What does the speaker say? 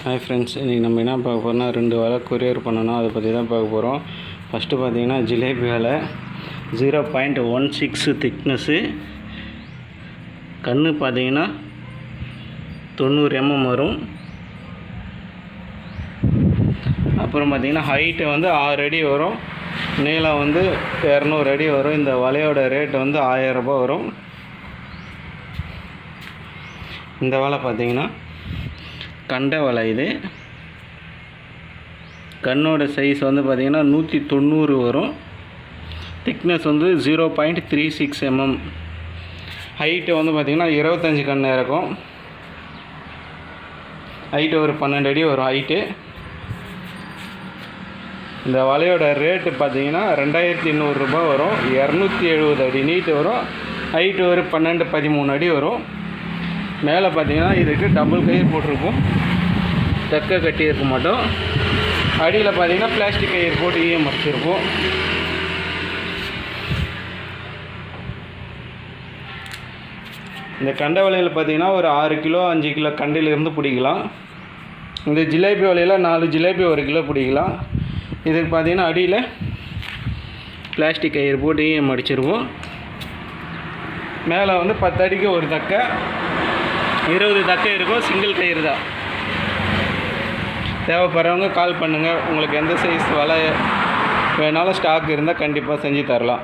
Hi friends, இன்றைக்கி நம்ம என்ன பார்க்க போகிறோம்னா 2 வலை கொரியர் பண்ணணும். அதை பற்றி தான் பார்க்க போகிறோம். ஃபஸ்ட்டு பார்த்தீங்கன்னா ஜிலேபி வலை 0.16 திக்னஸ்ஸு, கன்று பார்த்தீங்கன்னா 90 mm வரும். அப்புறம் பார்த்தீங்கன்னா ஹைட்டு வந்து 6 அடி வரும், நீளம் வந்து 200 அடி வரும். இந்த வலையோட ரேட்டு வந்து 1000 ரூபாய் வரும். இந்த வலை பார்த்தீங்கன்னா கண்டை வலை. இது கண்ணோட சைஸ் வந்து பார்த்திங்கன்னா 190 வரும். திக்னஸ் வந்து 0.36 mm. ஹைட்டு வந்து பார்த்திங்கன்னா 25 கன்று இருக்கும். ஹைட்டு ஒரு 12 அடி வரும் ஹைட்டு. இந்த வலையோட ரேட்டு பார்த்திங்கன்னா 2200 ரூபாய் வரும். 270 அடி நீட்டு வரும். ஹைட்டு ஒரு 12-13 அடி வரும். மேலே பார்த்தீங்கன்னா இதுக்கு டபுள் கயிறு போட்டிருக்கும், தெக்க கட்டி இருக்க மாட்டோம். அடியில் பார்த்தீங்கன்னா பிளாஸ்டிக் கயிறு போட்டு ஈயம் மறைச்சிருப்போம். இந்த கண்டை வலையில் பார்த்தீங்கன்னா ஒரு 6 கிலோ 5 கிலோ கண்டையிலேருந்து பிடிக்கலாம். இந்த ஜிலேபி வலையில் 4 ஜிலேபி 1 கிலோ பிடிக்கலாம். இதுக்கு பார்த்தீங்கன்னா அடியில் பிளாஸ்டிக் கயிறு போட்டு ஈயம் மடிச்சிருப்போம். மேலே வந்து 10 அடிக்கு ஒரு தக்க, 20 தக்கை இருக்கும். சிங்கிள் கயிறு தான். தேவைப்படுறவங்க கால் பண்ணுங்கள். உங்களுக்கு எந்த சைஸ் வலை வேணாலும் ஸ்டாக் இருந்தால் கண்டிப்பாக செஞ்சு தரலாம்.